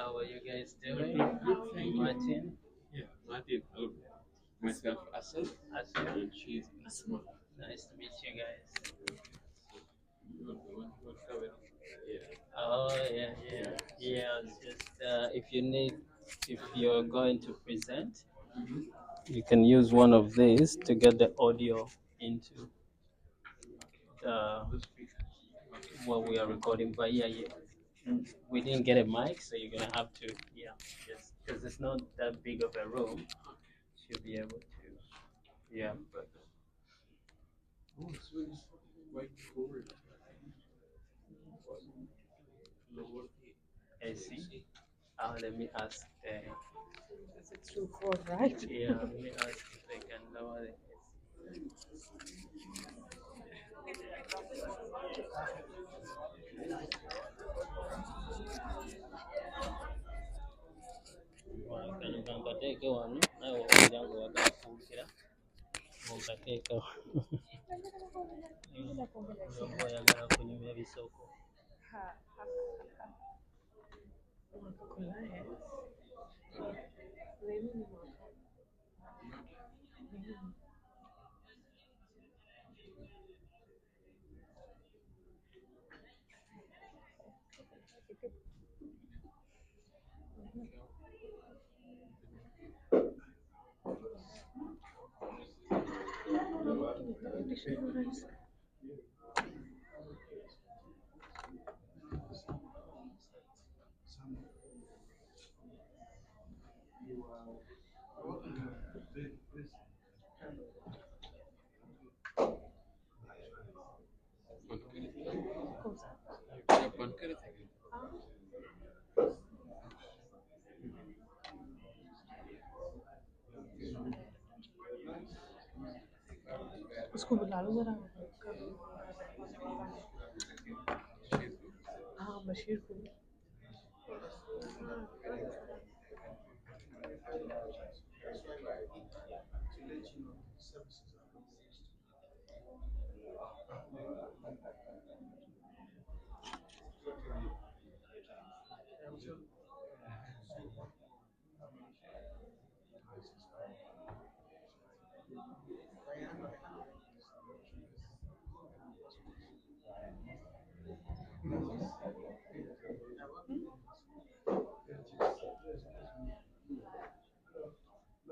How are you guys doing? Martin? Yeah, Martin. Hello. Myself, Asad, Asma? and she's Asma. Nice to meet you guys. You're the one who are covering. Yeah. Oh yeah. It's just if you're going to present, you can use one of these to get the audio into the The speaker. what we are recording. But we didn't get a mic, so you're gonna have to just because it's not that big of a room, should be able to but Oh, so it's quite forward. Lower I see. Let me ask. Is it too cold, right? Let me ask if they can lower it. Kano kankateeke wano nawe wogira ngu wagala kuwulira onkateeka oba oyagala kunyumya bisoko. Pankari thing. उसको बुला लो जरा हाँ बशीर को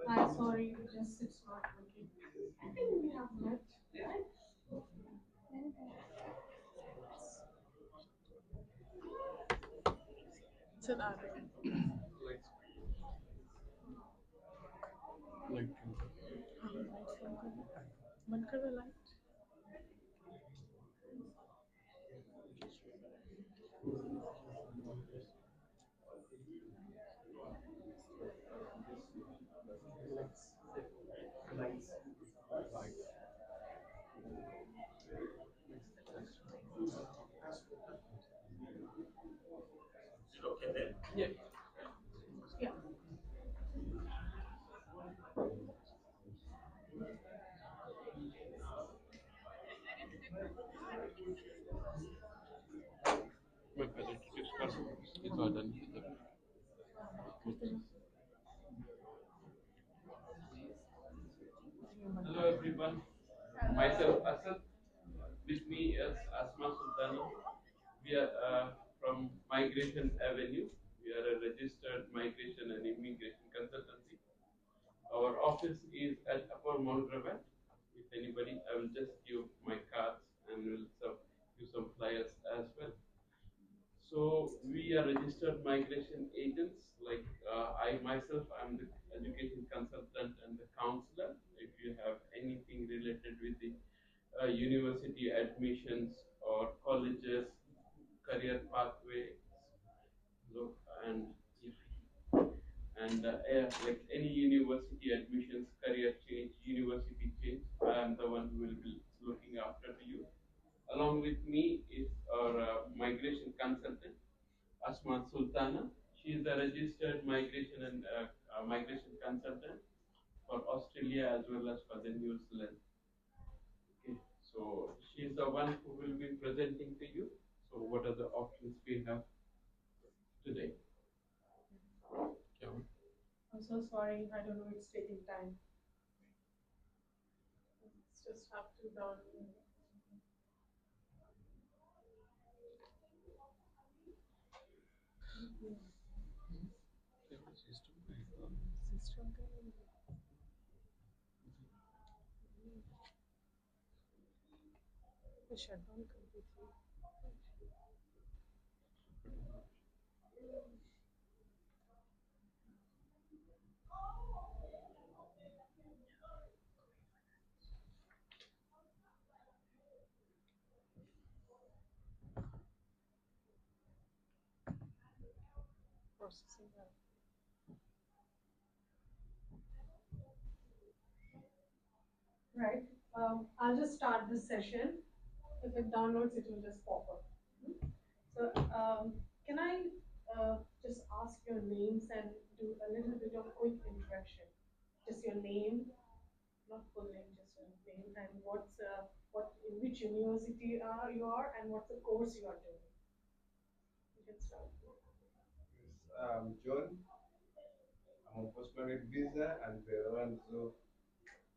Hi, sorry, just it's not working. I think we have met, right? It's an Arabic. Like, like, बंद कर दो light yeah. Yeah. My better to discuss. It's all done. Hello everyone. Myself Asad. With me is Asma Sultana. We are from Migration Avenue. We are a registered migration and immigration consultancy. Our office is at Upper Mount Rabat. If anybody, I will just give my cards and will give some flyers as well. So we are registered migration agents. Like I myself, I'm the education consultant and the counselor. If you have anything related with the university admissions or colleges, career pathways, so, and like any university admissions, career change, university change, I am the one who will be looking after you. Along with me is our migration consultant, Asma Sultana. She is a registered migration and migration consultant for Australia as well as for the New Zealand. Okay, so she is the one who will be presenting to you. So what are the options we have today? I'm so sorry. I don't know. It's taking time. Let's just have to download. System can shut down completely. Processing that. Right. I'll just start this session. If it downloads, it will just pop up. So, can I just ask your names and do a little bit of quick introduction? Just your name, not full name, just your name, and what in which university you are, and what's the course you are doing. You can start. John. I'm on postgraduate visa and the one so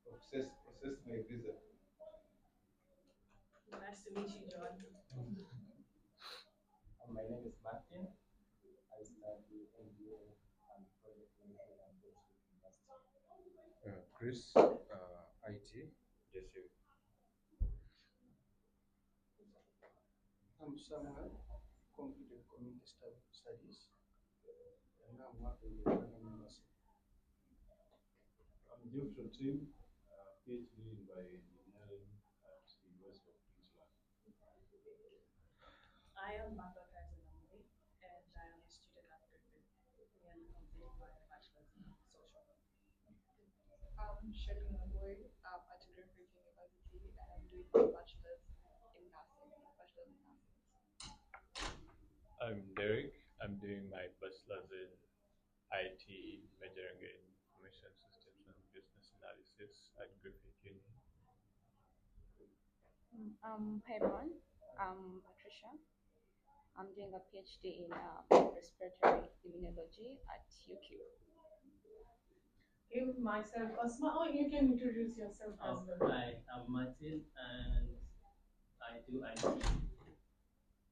process my visa. Nice to meet you, John. My name is Martin. I study MBA and project management at Boston University. Chris, IT. Yes, you. I'm Samuel, completed community studies, and now I'm working with the University. I'm Geoffrey Tim, PhD in bioengineering at the University of Queensland. I am Bangla Namuri, and I am a student at Griffin, nearly completing my bachelor's in social work. Shirley Nagoy at Griffith University, and I'm doing my bachelor's in nursing, bachelor's in nursing. I'm Derek. I'm doing my bachelor's in IT, majoring in information systems and business analysis at Griffith Uni. Hi everyone, I'm Patricia. I'm doing a PhD in respiratory immunology at UQ. Give myself Asma. Oh, you can introduce yourself as well. Hi, I'm Martin, and I do IT.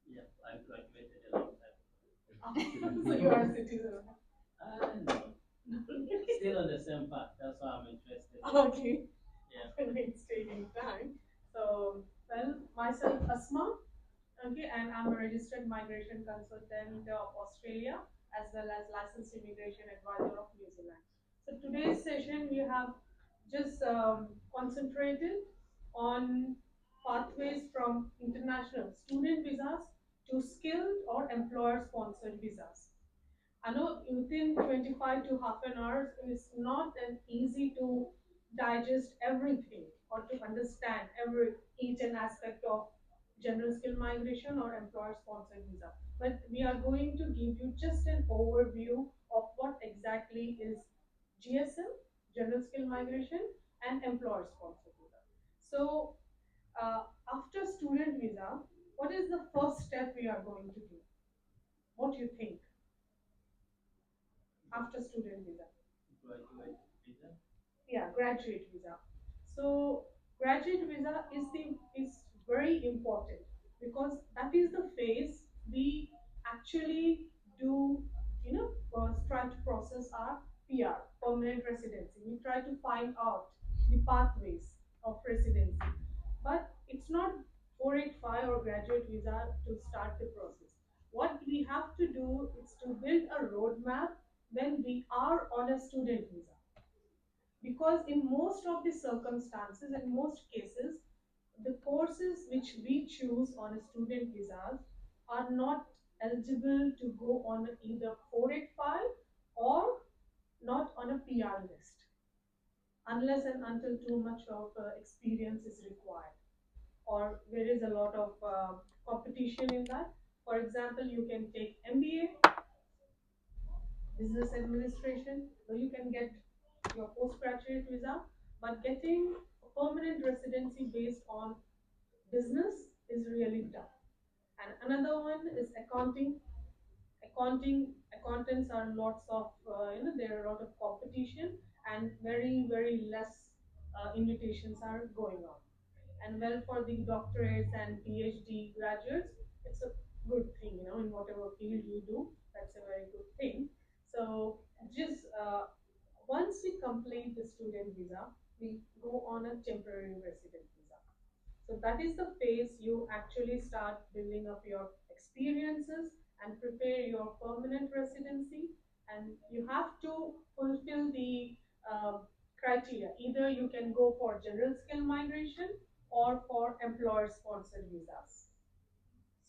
Yeah, I graduated a long time. So you are a citizen. No, still on the same path. That's why I'm interested. Okay. Yeah. It's taking time. So, well, myself Asma. Okay, and I'm a registered migration consultant of Australia as well as licensed immigration advisor of New Zealand. So today's session we have just concentrated on pathways from international student visas to skilled or employer sponsored visas. I know within 25 to half an hour is not an easy to digest everything or to understand every each and aspect of general skill migration or employer sponsored visa. But we are going to give you just an overview of what exactly is GSM, general skill migration, and employer sponsored visa. So after student visa, what is the first step we are going to do? What do you think? After student visa. Graduate visa. Yeah, graduate visa. So graduate visa is very important because that is the phase we actually do, try to process our PR, permanent residency. We try to find out the pathways of residency. But it's not 485 or graduate visa to start the process. What we have to do is to build a roadmap when we are on a student visa. Because in most of the circumstances, in most cases, the courses which we choose on a student visa are not eligible to go on either 485 or not on a PR list unless and until too much of experience is required or there is a lot of competition in that. For example, you can take MBA, business administration, so you can get your postgraduate visa, but getting a permanent residency based on business is really tough. And another one is accounting, contents are lots of there are a lot of competition, and very less invitations are going on. And well, for the doctorates and PhD graduates, it's a good thing, in whatever field you do, that's a very good thing. So just once we complete the student visa, we go on a temporary resident visa. So that is the phase you actually start building up your experiences and prepare your permanent residency. And you have to fulfill the criteria. Either you can go for general skill migration or for employer sponsored visas.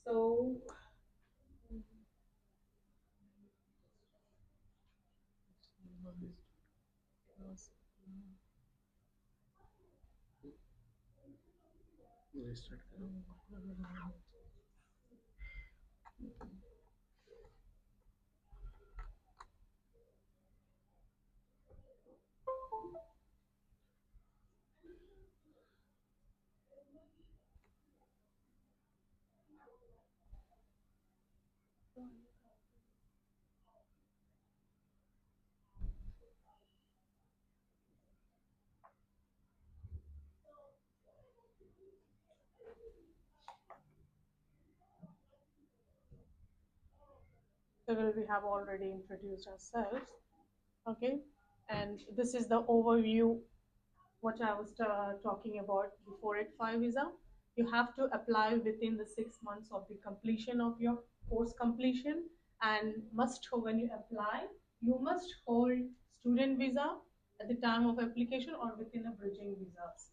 So we have already introduced ourselves. Okay, and this is the overview what I was talking about before at 5 visa. You have to apply within the 6 months of the completion of your course completion, and must when you apply, you must hold student visa at the time of application or within a bridging visas.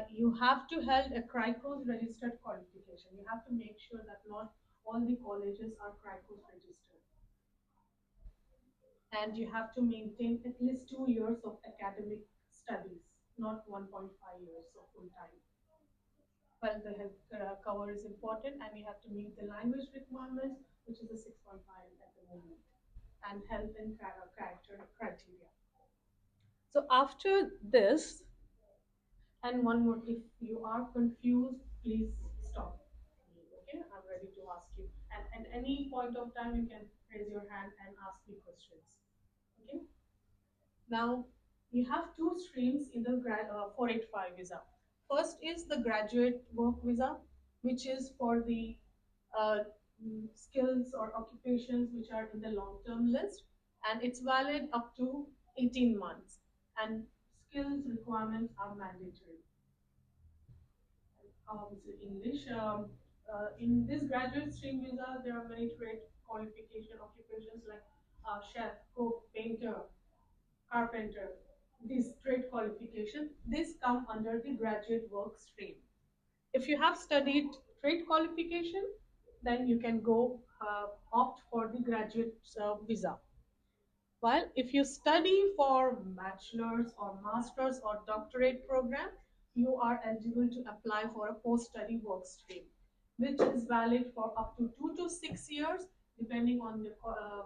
You have to hold a CRICOS registered qualification. You have to make sure that not all the colleges are CRICOS registered, and you have to maintain at least 2 years of academic studies, not 1.5 years of full time. Well, the health cover is important, and you have to meet the language requirements, which is a 6.5 at the moment, and health and character criteria. So after this, and one more, if you are confused, please stop me. Okay, I'm ready to ask you, and at any point of time, you can raise your hand and ask me questions. Okay. Now, you have two streams in the 485 visa. First is the graduate work visa, which is for the uh, skills or occupations which are in the long-term list, and it's valid up to 18 months, and skills requirements are mandatory. So English. In this graduate stream visa, there are many trade qualification occupations like chef, cook, painter, carpenter. These trade qualifications, these come under the graduate work stream. If you have studied trade qualification, then you can go opt for the graduate visa. While if you study for bachelor's or master's or doctorate program, you are eligible to apply for a post-study work stream, which is valid for up to 2 to 6 years, depending on the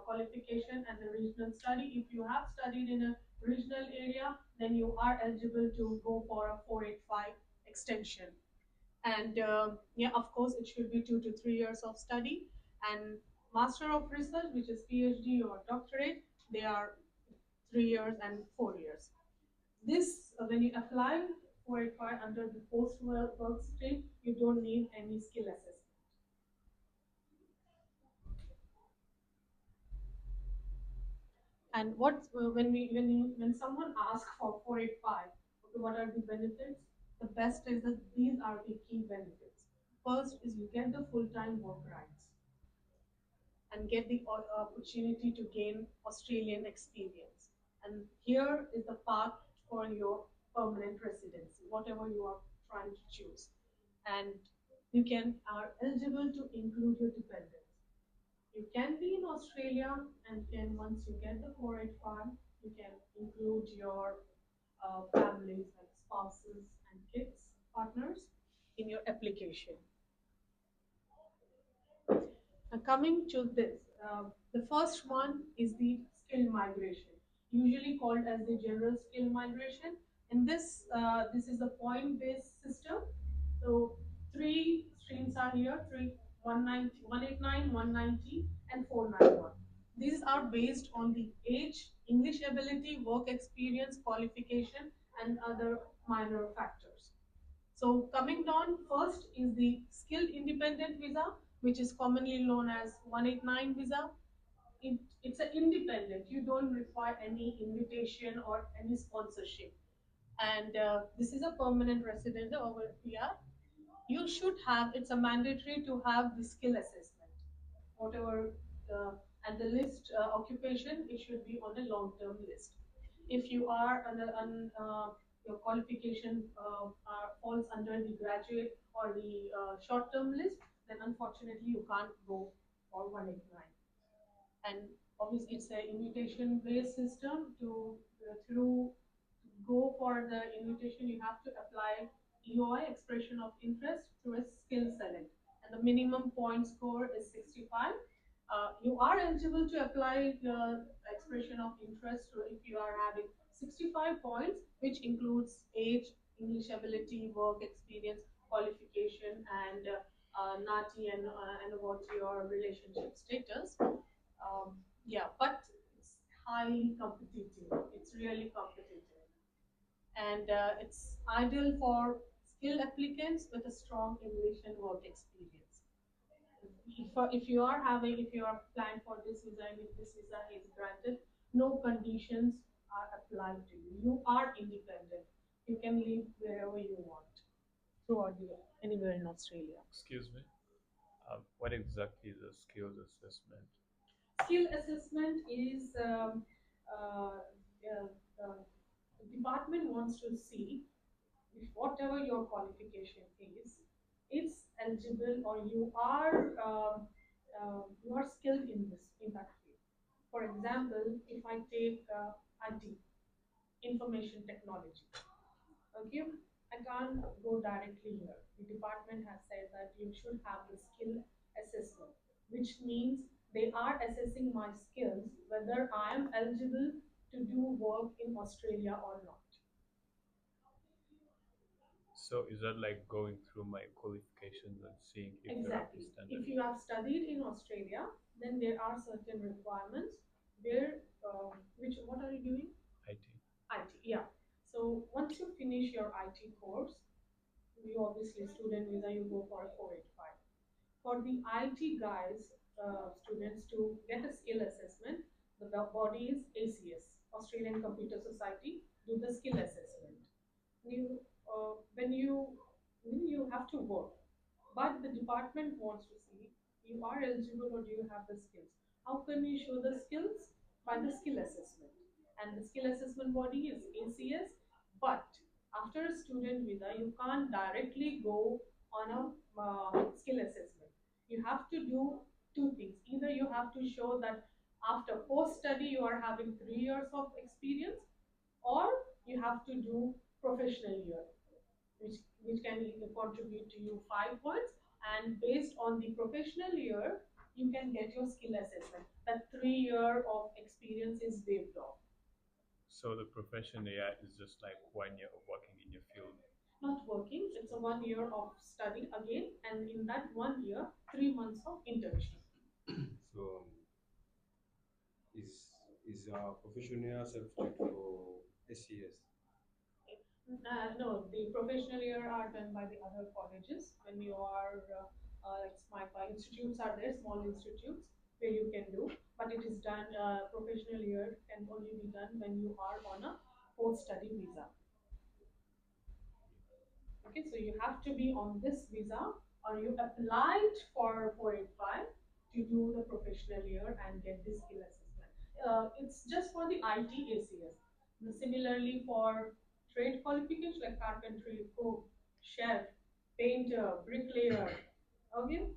qualification and the regional study. If you have studied in a regional area, then you are eligible to go for a 485 extension. And yeah, of course, it should be 2 to 3 years of study. And Master of Research, which is PhD or doctorate, they are 3 years and 4 years. This, when you apply for it under the post work stream, you don't need any skill assessment. And what when someone asks for 485, okay, what are the benefits? The best is that these are the key benefits. First is you get the full-time work rights and get the opportunity to gain Australian experience. And here is the path for your permanent residency, whatever you are trying to choose. And you can are eligible to include your dependents. You can be in Australia, and can once you get the 485, you can include your families like spouses and kids, partners in your application. Coming to this, the first one is the skill migration, usually called as the general skill migration. In this, this is a point-based system. So three streams are here: 189, 190, and 491. These are based on the age, English ability, work experience, qualification, and other minor factors. So coming down first is the skilled independent visa, which is commonly known as 189 visa. It's an independent. You don't require any invitation or any sponsorship. And this is a permanent resident or PR. You should have, it's a mandatory to have the skill assessment. Whatever, uh, and the list occupation, it should be on a long-term list. If you are your qualification falls under the graduate or the short-term list, then unfortunately you can't go for 189. And obviously it's an invitation based system. To through go for the invitation, you have to apply EOI, expression of interest, through a skill select, and the minimum point score is 65. You are eligible to apply the expression of interest if you are having 65 points, which includes age, English ability, work experience, qualification, and NATI, and what your relationship status. Yeah, but it's highly competitive. It's really competitive, and it's ideal for skilled applicants with a strong English and work experience. If you are having, if you are applying for this visa and if this visa is granted, no conditions are applied to you. You are independent. You can live wherever you want throughout the anywhere in Australia. Excuse me. What exactly is a skills assessment? Skill assessment is the department wants to see if whatever your qualification is, it's eligible, or you are skilled in this, in that field. For example, if I take IT, information technology, okay, I can't go directly here. The department has said that you should have the skill assessment, which means they are assessing my skills whether I am eligible to do work in Australia or not. So is that like going through my qualifications and seeing if they're up to Exactly. standard? If you have studied in Australia, then there are certain requirements where, which, what are you doing? IT. IT, yeah. So once you finish your IT course, you obviously student visa, you go for a 485. For the IT guys, students, to get a skill assessment, the body is ACS, Australian Computer Society, do the skill assessment. You, when you have to work, but the department wants to see you are eligible or do you have the skills. How can you show the skills? By the skill assessment. And the skill assessment body is ACS, but after a student visa, you can't directly go on a skill assessment. You have to do two things. Either you have to show that after post study you are having 3 years of experience, or you have to do professional year, which can contribute to you 5 points. And based on the professional year, you can get your skill assessment. That 3 year of experience is waived off. So the profession AI is just like 1 year of working in your field. Not working, it's a 1 year of study again, and in that 1 year, 3 months of internship. So is professional substitute for SCS? No, the professional year are done by the other colleges. When you are, like SMIPA institutes are there, small institutes where you can do, but it is done, professional year can only be done when you are on a post-study visa. Okay, so you have to be on this visa, or you applied for 485 to do the professional year and get this skill assessment. It's just for the IT ACS. Similarly, for trade qualifications like carpentry, cook, chef, painter, bricklayer, okay,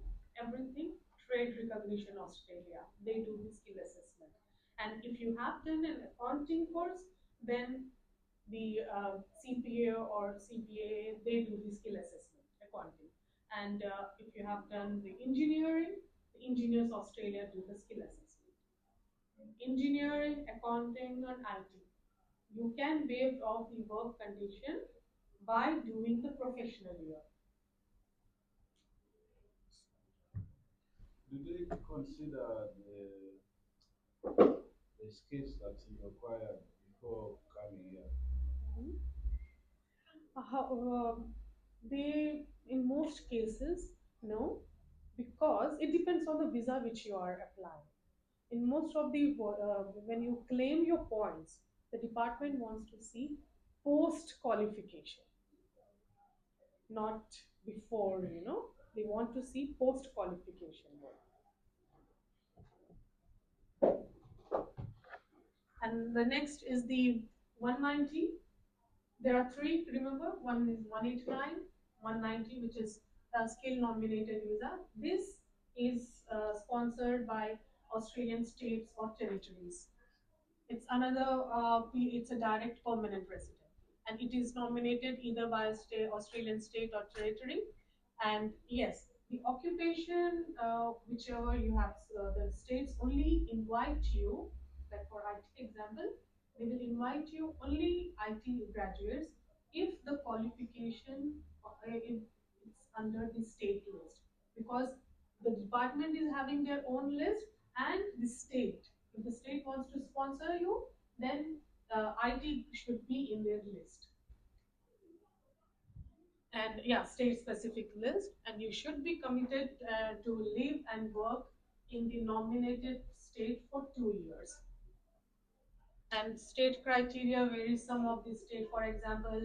everything, trade recognition Australia, they do the skill assessment. And if you have done an accounting course, then the CPA or CPA, they do the skill assessment, accounting. And if you have done the engineering, the Engineers Australia do the skill assessment. Engineering, accounting, and IT. You can waive off the work condition by doing the professional year. Do they consider the the skills that you acquired before coming here? How, they, in most cases, no, because it depends on the visa which you are applying. In most of the, when you claim your points, the department wants to see post qualification, not before, they want to see post qualification work. And the next is the 190. There are three, remember, one is 189, 190, which is a skill nominated visa. This is sponsored by Australian states or territories. It's another, it's a direct permanent resident, and it is nominated either by a state, Australian state or territory. And yes, the occupation, whichever you have, the states only invite you, like for IT example, they will invite you only IT graduates if the qualification, if it's under the state list, because the department is having their own list, and the state, if the state wants to sponsor you, then IT should be in their list. And yeah, state specific list, and you should be committed to live and work in the nominated state for 2 years. And state criteria varies. Some of the state, for example,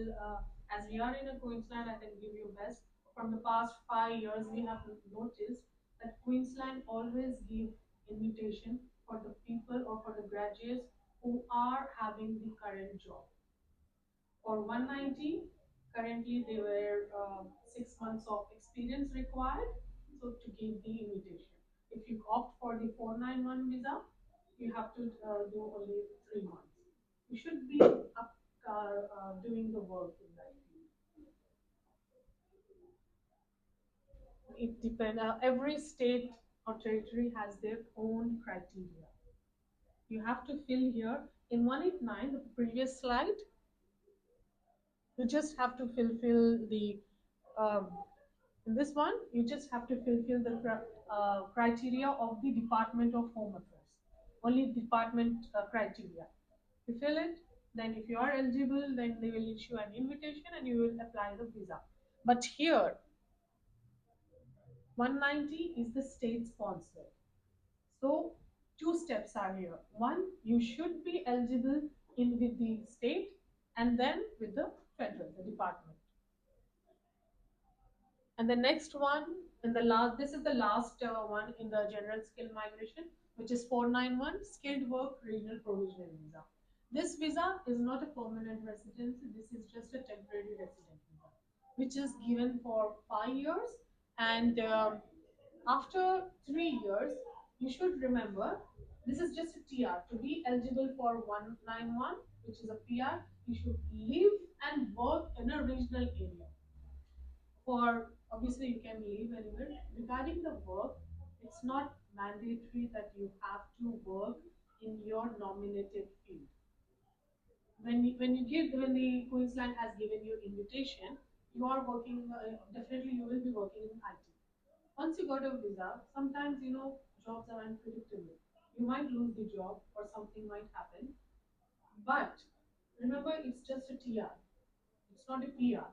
as we are in a Queensland, I can give you best. From the past 5 years, we have noticed that Queensland always give invitation for the people or for the graduates who are having the current job. For 190, currently they were 6 months of experience required, so to give the invitation. If you opt for the 491 visa, you have to do only 3 months. You should be up, doing the work in that field. It depends. Every state or territory has their own criteria. You have to fill here in 189, the previous slide. You just have to fulfill the um, in this one, you just have to fulfill the criteria of the Department of Home Affairs. Only department criteria. You fill it, then if you are eligible, then they will issue an invitation and you will apply the visa. But here, 190 is the state sponsored. So two steps are here. One, you should be eligible in with the state, and then with the federal, the department. And the next one, in the last, this is the last one in the general skill migration, which is 491, skilled work regional provisional visa. This visa is not a permanent residency. This is just a temporary resident visa, which is given for 5 years. And after 3 years, you should remember, this is just a TR. To be eligible for 191, which is a PR, you should live and work in a regional area. For obviously you can live anywhere. Regarding the work, it's not mandatory that you have to work in your nominated field. When the Queensland has given you invitation, you are working, definitely you will be working in IT. Once you got a visa, sometimes jobs are unpredictable. You might lose the job or something might happen. But remember, it's just a TR. It's not a PR.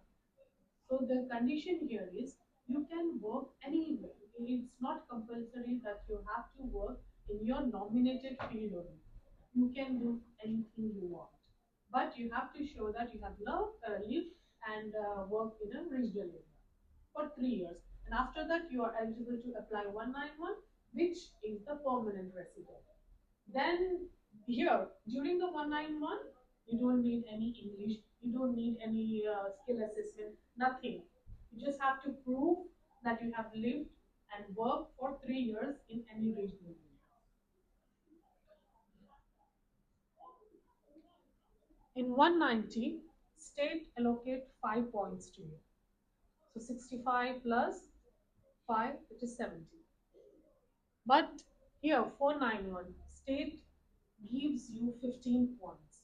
So the condition here is you can work anywhere. It's not compulsory that you have to work in your nominated field only. You can do anything you want, but you have to show that you have lived and worked in a regional area for 3 years. And after that, you are eligible to apply 191, which is the permanent resident. Then here, during the 191, you don't need any English, you don't need any skill assessment, nothing. You just have to prove that you have lived and worked for 3 years in any regional area. In 190, state allocate 5 points to you. So 65 plus 5, which is 70. But here, 491, state gives you 15 points.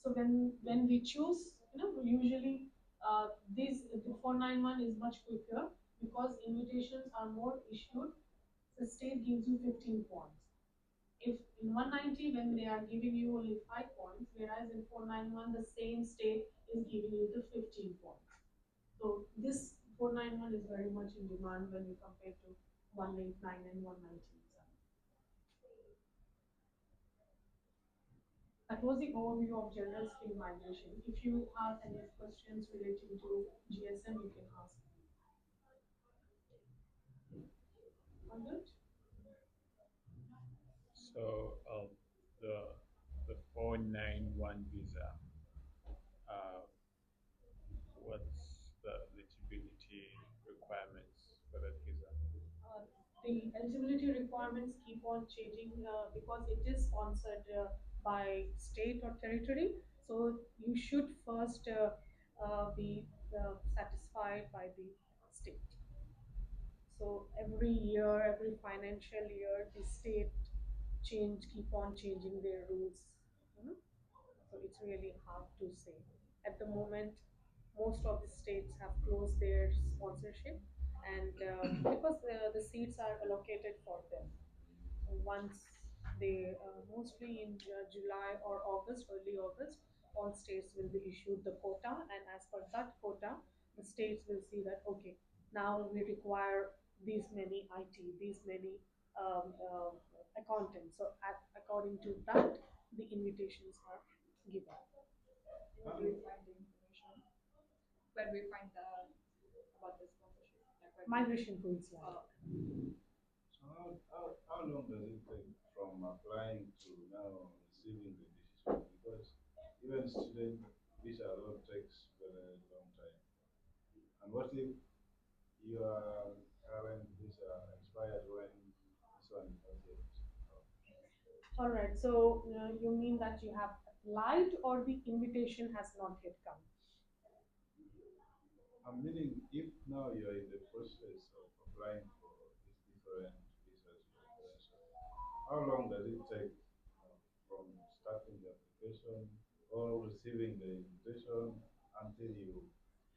So when we choose, usually this the 491 is much quicker because invitations are more issued. The state gives you 15 points. If in 190 when they are giving you only 5 points, whereas in 491 the same state is giving you the 15 points. So this 491 is very much in demand when you compare to 189 and 190. That was the overview of general skill migration. If you have any questions relating to GSM, you can ask me. All good? So the the 491 visa, uh, what's the eligibility requirements for that visa? Uh, the eligibility requirements keep on changing because it is sponsored by state or territory. So you should first be satisfied by the state. So every year, every financial year, the state keep on changing their rules. You know? So it's really hard to say. At the moment, most of the states have closed their sponsorship, and because the seats are allocated for them once they mostly in July or August, early August, all states will be issued the quota, and as per that quota, the states will see that okay, now we require these many IT, these many accountants. So according to that, the invitations are given. Where do you find the information? Where do you find the about the sponsorship? Like where Migration rules, yeah. So how long does it take from applying to now receiving the decision? Because even student visa alone takes very long time. And what if your current visa expired when this one is not yet out? All right. So you mean that you have applied or the invitation has not yet come? I'm meaning if now you're in the process of applying for these different visas you mentioned, how long does it take from starting the application or receiving the invitation until you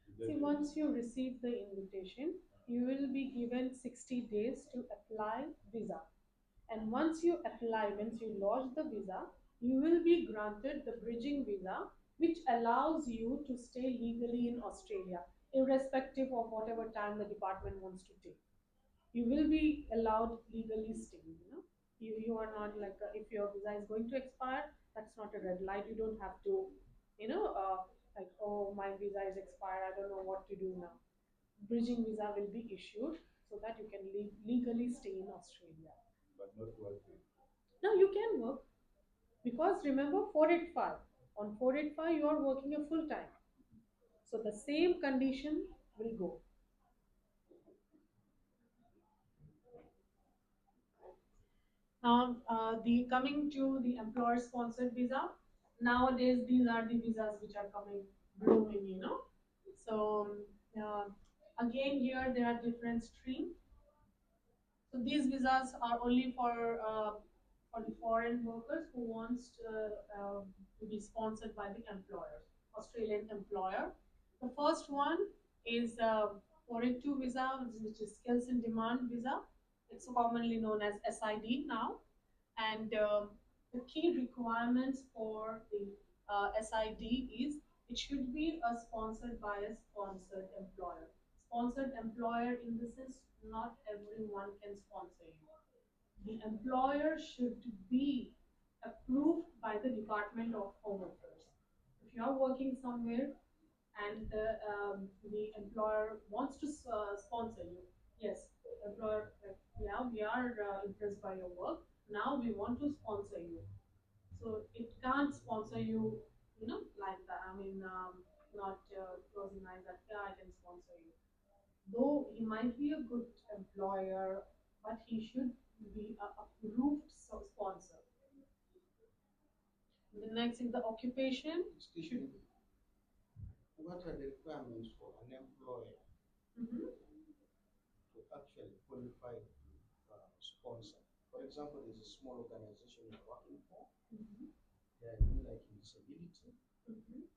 See, get the once decision? you receive the invitation, you will be given 60 days to apply visa. And once you apply, once you lodge the visa, you will be granted the bridging visa, which allows you to stay legally in Australia, irrespective of whatever time the department wants to take. You will be allowed legally stay. You are not like if your visa is going to expire, that's not a red light. You don't have to, like, oh, my visa is expired, I don't know what to do now. Bridging visa will be issued so that you can legally stay in Australia. But not working. Now you can work because remember 485, on 485 you are working a full time, so the same condition will go. Now, the coming to the employer-sponsored visa. Nowadays, these are the visas which are coming blooming. So uh, again, here there are different streams. So these visas are only for the foreign workers who wants to be sponsored by the employer, Australian employer. The first one is 482 visa, which is skills in demand visa. It's commonly known as SID now. And the key requirements for the SID is it should be a sponsored by a sponsored employer. Sponsored employer in the sense not everyone can sponsor you. The employer should be approved by the Department of Home Affairs. If you are working somewhere and the employer wants to sponsor you, yes, employer, yeah, we are impressed by your work. Now we want to sponsor you. So it can't sponsor you, like that. I mean, not closing eyes that yeah, I can sponsor you. Though he might be a good employer, but he should be a approved sponsor. The next is the occupation. Excuse Should. me, what are the requirements for an employer Mhm. to actually qualify sponsor? For example, there's a small organization you're working for, Mhm. they are in like in disability, Mhm.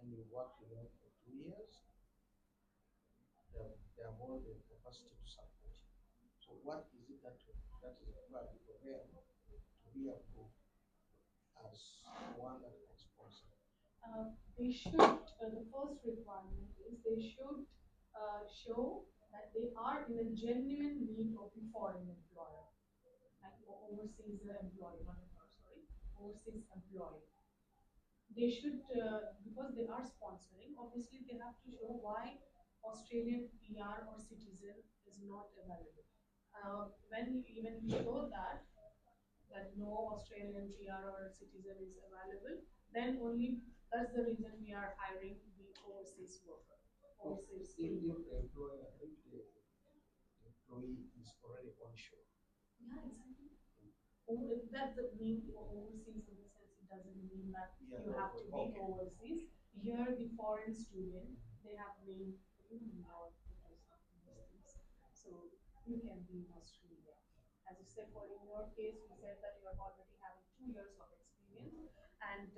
and you work with them for 2 years, they have all the capacity to support you. So what is it that is required for them to be be approved as one that can sponsor? They should, the first requirement is they should show that they are in a genuine need of the foreign employer, like overseas employee, not employer, sorry, overseas employee. They should, because they are sponsoring, obviously they have to show why Australian PR or citizen is not available. When we show that no Australian PR or citizen is available, then only that's the reason we are hiring the overseas worker, overseas If, skilled if worker. the employer, if the employee is already onshore. Yeah, exactly. That's the mean overseas in the sense it doesn't mean that Yeah, you have to be okay. overseas. Here, the foreign student, they have made law these things. So you can be in Australia. As you said, for in your case, you said that you are already having 2 years of experience, and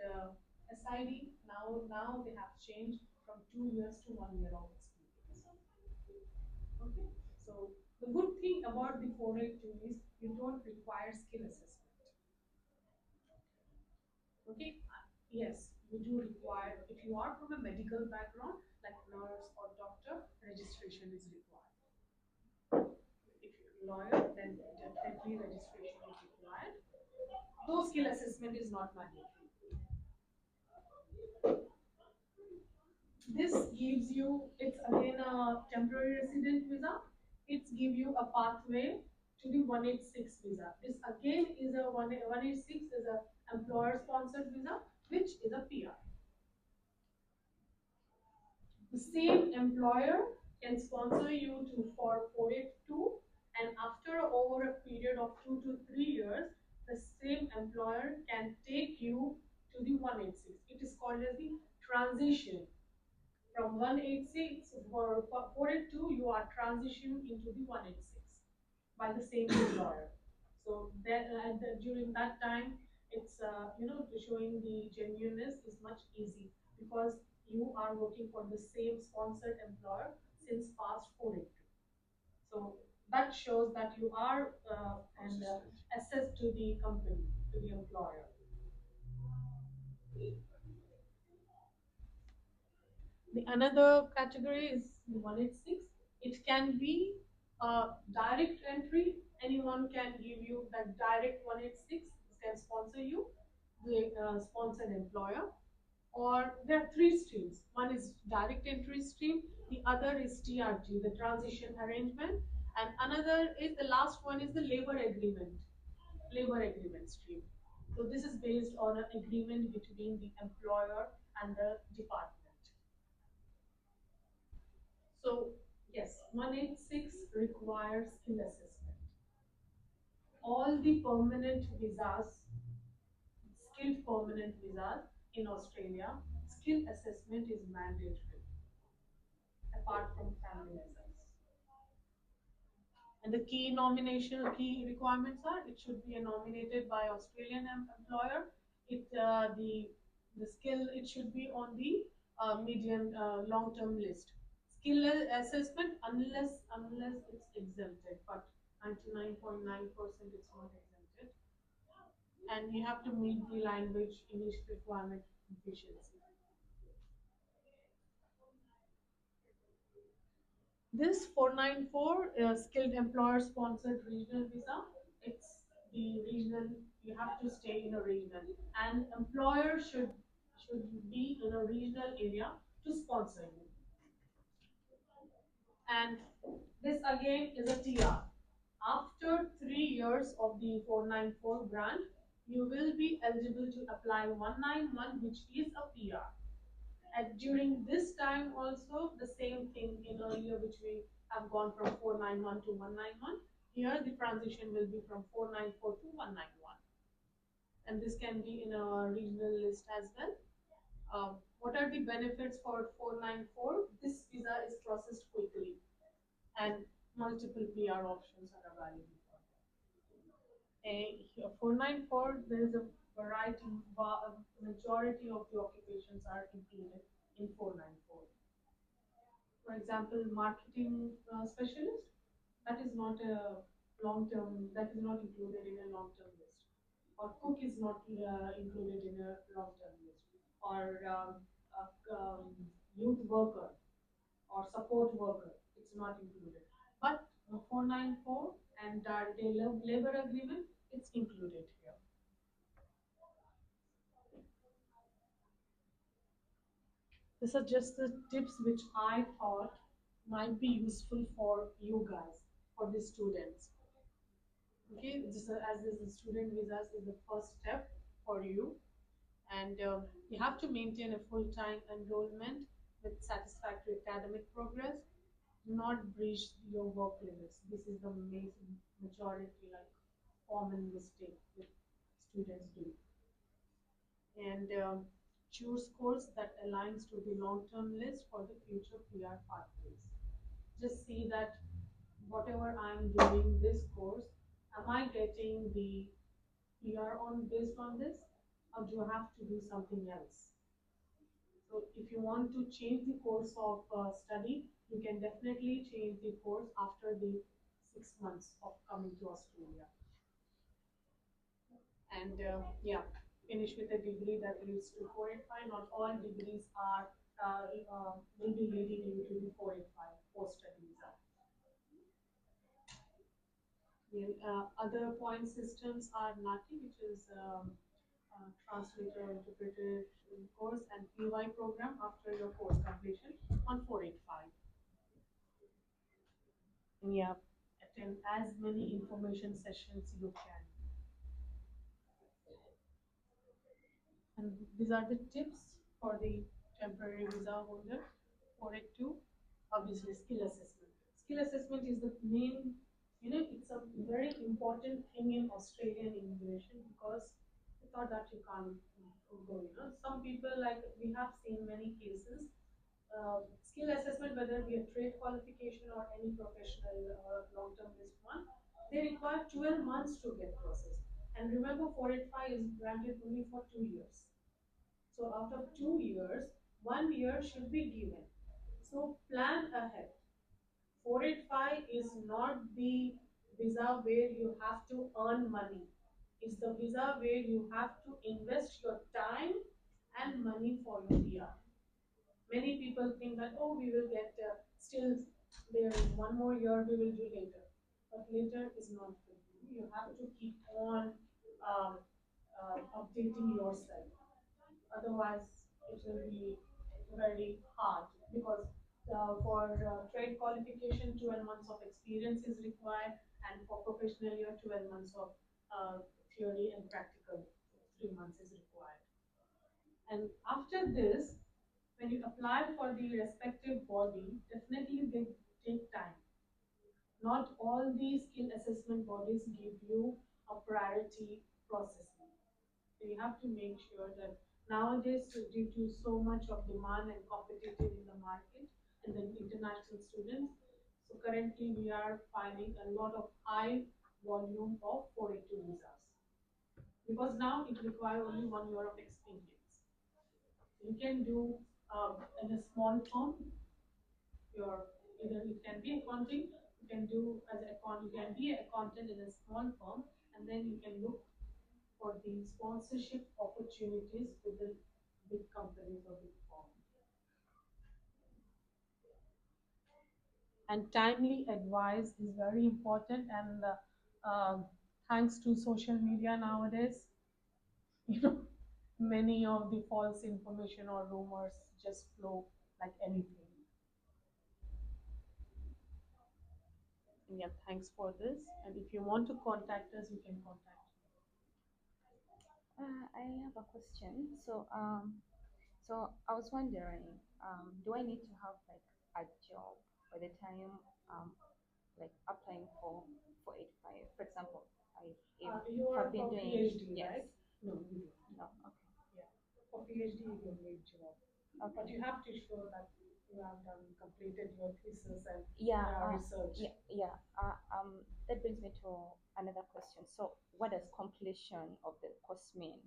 SID now they have changed from 2 years to 1 year of experience. Okay, so the good thing about the 482 is you don't require skill assessment. Okay, yes, you do require, if you are from a medical background, like nurse or doctor, registration is required. If you're a lawyer, then definitely registration is required. Though skill assessment is not mandatory. This gives you, it's again a temporary resident visa. It's give you a pathway to the 186 visa. This again is a 186 is a employer sponsored visa, which is a PR. The same employer can sponsor you to for 482, and after over a period of 2 to 3 years, the same employer can take you to the 186. It is called as the transition. From 186 for 482, you are transitioned into the 186 by the same employer. So that during that time, it's showing the genuineness is much easy because you are working for the same sponsored employer since past 482. So that shows that you are and assessed to the company, to the employer. The another category is 186. It can be direct entry. Anyone can give you that direct 186 can sponsor you, the sponsored employer. Or there are three streams. One is direct entry stream, the other is TRG, the transition arrangement, and another is the last one is the labor agreement stream. So this is based on an agreement between the employer and the department. So yes, 186 requires skill assessment. All the permanent visas, skilled permanent visas in Australia, skill assessment is mandatory apart from family visas. And the key requirements are it should be nominated by Australian employer. The skill it should be on the medium long term list. Skill assessment unless it's exempted, but 99.9% it's not exempted. And you have to meet the language English requirement proficiency. This 494 skilled employer sponsored regional visa, it's the regional, you have to stay in a region and employer should be in a regional area to sponsor you. And this again is a TR. After 3 years of the 494 grant, you will be eligible to apply 191, which is a PR. And during this time also the same thing in earlier which we have gone from 491 to 191. Here the transition will be from 494 to 191. And this can be in a regional list as well. What are the benefits for 494? This visa is processed quickly and multiple PR options are available for a 494, there is a variety, majority of the occupations are included in 494. For example, marketing specialist, that is not a long term, that is not included in a long term list. or cook is not included in a long-term list, or a youth worker or support worker, it's not included. But 494 and day labor agreement, it's included here. These are just the tips which I thought might be useful for you guys, for the students. Okay, as this is student visas is the first step for you, and you have to maintain a full-time enrollment with satisfactory academic progress. Do not breach your work limits. This is the majority, like common mistake that students do. And choose course that aligns to the long-term list for the future PR pathways. Just see that whatever I'm doing this course, am I getting the PR on based on this, or do you have to do something else? So if you want to change the course of study, you can definitely change the course after the 6 months of coming to Australia. And yeah, finish with a degree that leads to 485. Not all degrees are will be leading you to the 485 post-study visa. The other point systems are NATI, which is translator interpreter course, and PY program after your course completion on 485. And yeah, attend as many information sessions you can. And these are the tips for the temporary visa holder. 482, obviously skill assessment. Skill assessment is the main, it's a very important thing in Australian immigration, because I thought that you can't go, Some people, like we have seen many cases, skill assessment, whether it be a trade qualification or any professional long-term list one, they require 12 months to get processed. And remember, 485 is granted only for 2 years. So out of 2 years, 1 year should be given. So plan ahead. 485 is not the visa where you have to earn money. It's the visa where you have to invest your time and money for your PR. Many people think that, oh, we will get still there is one more year, we will do later. But later is not good. You have to keep on updating yourself. Otherwise, it will be very hard, because for trade qualification, 12 months of experience is required, and for professional year, 12 months of theory and practical, 3 months is required. And after this, when you apply for the respective body, definitely they take time. Not all the skill assessment bodies give you a priority processing. So you have to make sure that nowadays, due to so much of demand and competitive in the market and the international students, so currently we are finding a lot of high volume of 482 visas, because now it requires only 1 year of experience. You can do in a small firm, your either it can be accounting, you can do as account, you can be an accountant in a small firm, and then you can look for the sponsorship opportunities with the big companies or big firms. And timely advice is very important, and thanks to social media nowadays, you know, many of the false information or rumors just flow like anything. And yeah, thanks for this. And if you want to contact us, you can contact I have a question. So I was wondering, do I need to have like a job by the time like applying for 85? For example, I you are have been for doing PhD, yes. right? No, you don't. No, okay. Yeah. For PhD, you don't need job. But Okay. you have to show that you have completed your thesis and Yeah, research. yeah. That brings me to another question. So, what does completion of the course mean?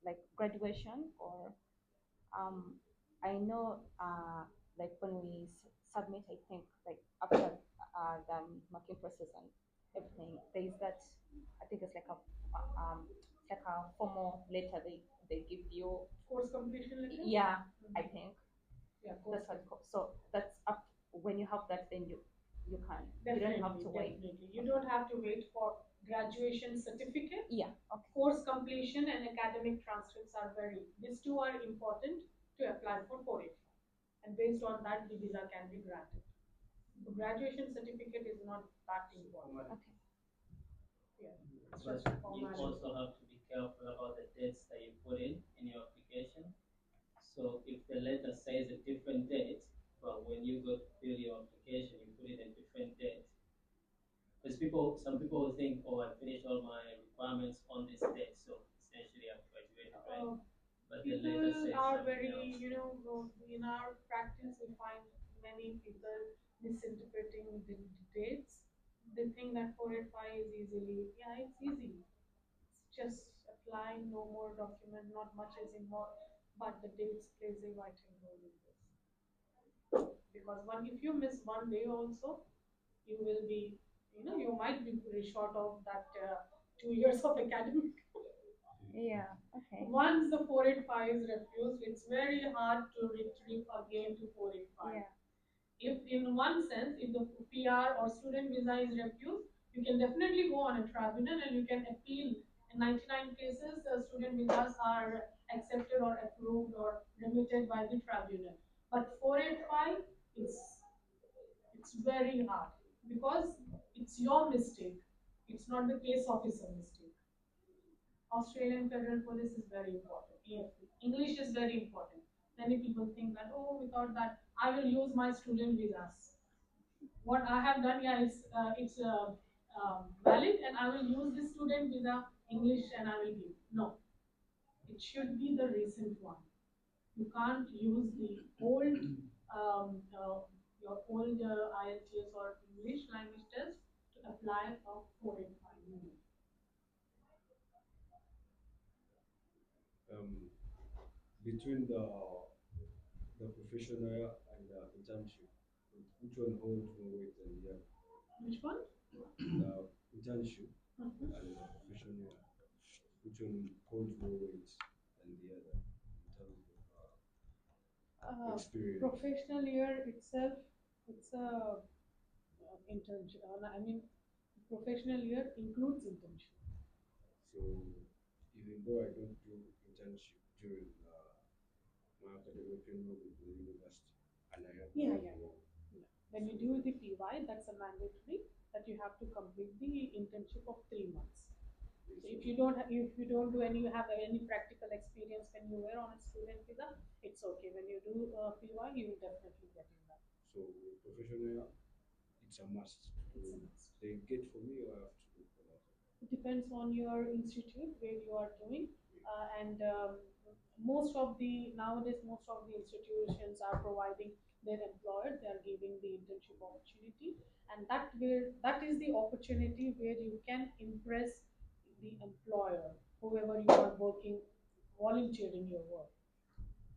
Like graduation, or um, I know like when we submit, I think like after the marking process and everything, there is that I think it's like a like a formal letter they give you. Course completion letter? Yeah, I think Yeah, that's what it's called. So that's up when you have that, then you can you don't have to wait. Definitely. You don't have to wait for graduation certificate. Yeah. Okay. Course completion and academic transcripts are these two are important to apply for 485. And based on that, the visa can be granted. The graduation certificate is not that important. Okay. Yeah, it's But just a you formality. also have to be careful about the dates that you put in your application. So if the letter says a different date, but when you go to fill your application, you put it a different date. Because some people will think, oh, I finished all my requirements on this date, so essentially I've graduated, right? But the letter People says are something very, else. in our practice, we find many people misinterpreting the dates. They think that 485 is easily, yeah, it's easy. It's just applying, no more document, not much is involved, but the dates plays a vital role in this. Because if you miss one day also, you will be, you might be very short of that 2 years of academic. Yeah. Okay. Once the 485 is refused, it's very hard to retrieve again to 485. Yeah. If in one sense, if the PR or student visa is refused, you can definitely go on a tribunal and you can appeal. In 99 cases, the student visas are accepted or approved or remitted by the tribunal. But 485, it's very hard because it's your mistake. It's not the case officer mistake. Australian Federal Police is very important. AFP. English is very important. Many people think that, oh, without that, I will use my student visas. What I have done, yeah, it's valid, and I will use this student visa English, and I will give. No, it should be the recent one. You can't use the old your old IELTS or English language test to apply for 485. Um, between the professional and the internship, which one holds more weight than the other? Which one? The internship Mhm. and the professional, which one holds more weight than the other in terms of experience? Professional year itself, it's a internship. I mean, professional year includes internship. So even though I don't do internship during my academic renewal with the university, and I have Yeah. When you do the PY, that's a mandatory that you have to complete the internship of 3 months. So if you don't do any have any practical experience when you were on a student visa, it's okay. When you do PY, you will definitely get in that. so professional, it's a must. It's a must. They get for me or I have to look for that. It depends on your institute where you are doing, and most of the institutions are providing their employers. They are giving the internship opportunity, and that is the opportunity where you can impress the employer, whoever you are working, volunteering your work.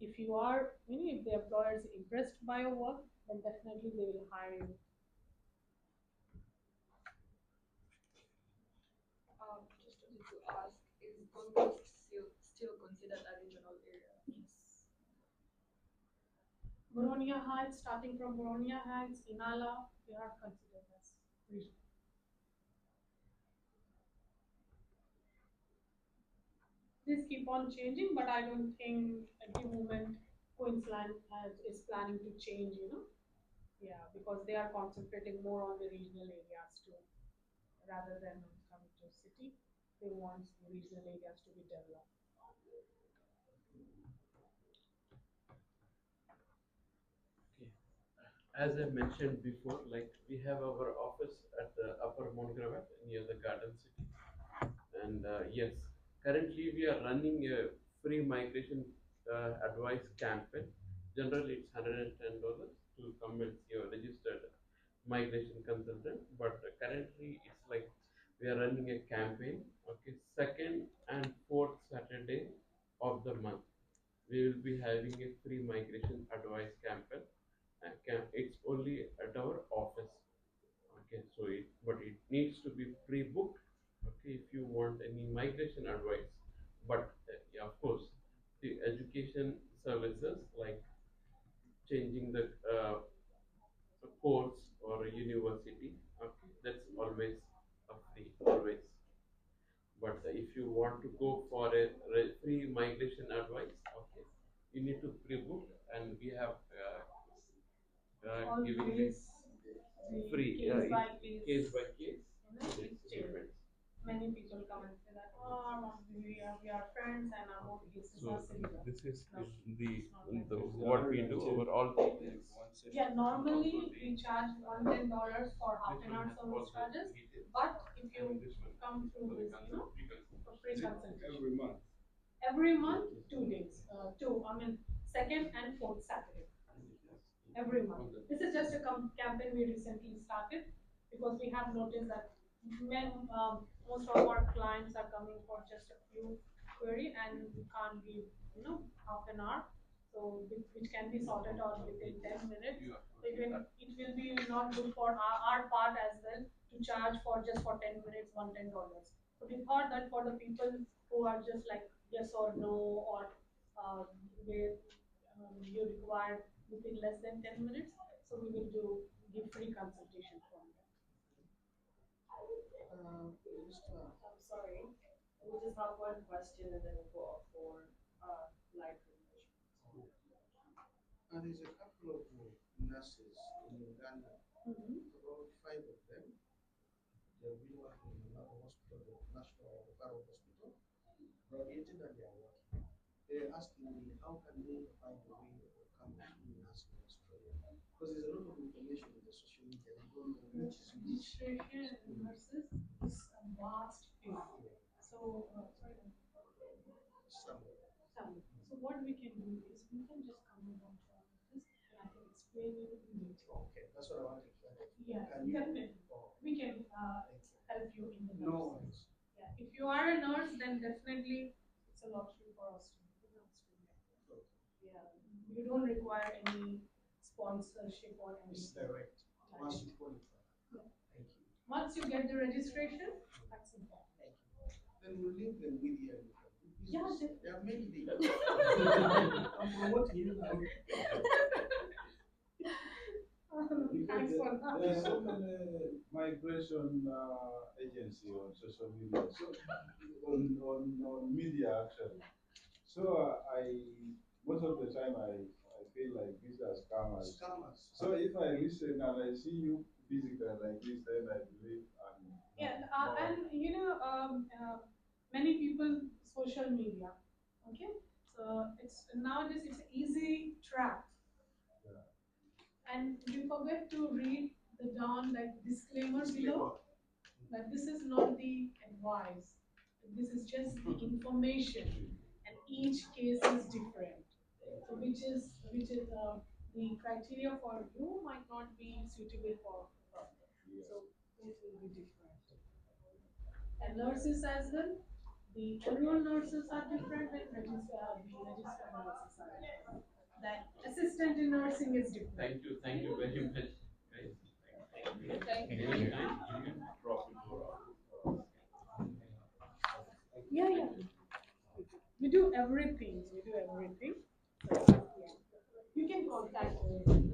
If you are, if the employer is impressed by your work, then definitely they will hire you. Just wanted to ask, is Gold Coast still considered a regional area? Yes. Boronia Heights, starting from Boronia Heights, Inala, they are considered as regional. These keep on changing, but I don't think at the moment Queensland is planning to change, Yeah, because they are concentrating more on the regional areas too, rather than coming to city. They want the regional areas to be developed. Okay. As I mentioned before, like we have our office at the Upper Mount Gravatt near the Garden City, and yes, currently we are running a free migration advice campaign. Generally, it's $110 to come and see a registered migration consultant, but currently it's like we are running a campaign. Okay, second and fourth Saturday of the month, we will be having a free migration advice campaign. It's only at our office. Okay, but it needs to be pre-booked. Okay, if you want any migration advice, But yeah, of course, the education services like changing the course or a university, okay, that's always a free, always. But if you want to go for a free migration advice, okay, you need to pre-book, and we have giving this the free, case by case by case, case. it It changes. depends. Many people come and say that, oh, we are friends and our both cases So are similar. this is No, the, it's not like that. what we do over all cases. Yeah, normally we charge $110 for half an hour service charges, but if you come through this, for free consultation. Every month. Every month, 2 days, second and fourth Saturday. Every month. This is just a campaign we recently started because we have noticed that most of our clients are coming for just a few query and we can't give half an hour, so which can be sorted out within 10 minutes. So it will be not good for our part as well to charge for just for 10 minutes $110. So we thought that for the people who are just like yes or no, or where you require within less than 10 minutes. So we will give free consultation for them. I'm sorry. We'll just have one question and then we'll go off for live transmission. There's a couple of nurses in Uganda, about five of them. They've been working in another hospital, the National Referral Hospital, graduated and they are working. They're asking me how can they find a way of coming to do nursing in Australia? Because there's a lot of information in the social media. They don't know which is which. Registration in nurses is a vast field. So, Some. so what we can do is we can just come over to our office and I can explain you in detail. Okay, that's what I wanted to know. Yeah, Can you? definitely. Oh, We can help you in the no nurses. worries. Yeah, if you are a nurse, then definitely it's a luxury for us to be in Australia. Okay. Yeah, you don't require any sponsorship or It's anything. direct. Once you qualify. Yeah. Thank you. Once you get the registration, that's important. Thank you. Then we'll leave them with you. Yeah, There are many things. I'm promoting you now. Thanks for that. There are so many migration agency on social media, so on media actually. So I most of the time I feel like these are scammers. Scammers. So if I listen and I see you physically like this, then I believe I'm Yeah, more. and many people social media. Okay, so it's nowadays it's an easy trap, Yeah. and you forget to read the down like disclaimer below that this is not the advice. This is just the information, and each case is different. So which is the criteria for you might not be suitable for her. So it will be different. And nurses as well. The enrolled nurses are different and the registered nurses are different. That assistant in nursing is different. Thank you very much, guys. Thank you. Anytime you can drop into our office. Yeah, yeah. We do everything. We do everything. So, yeah. You can contact me.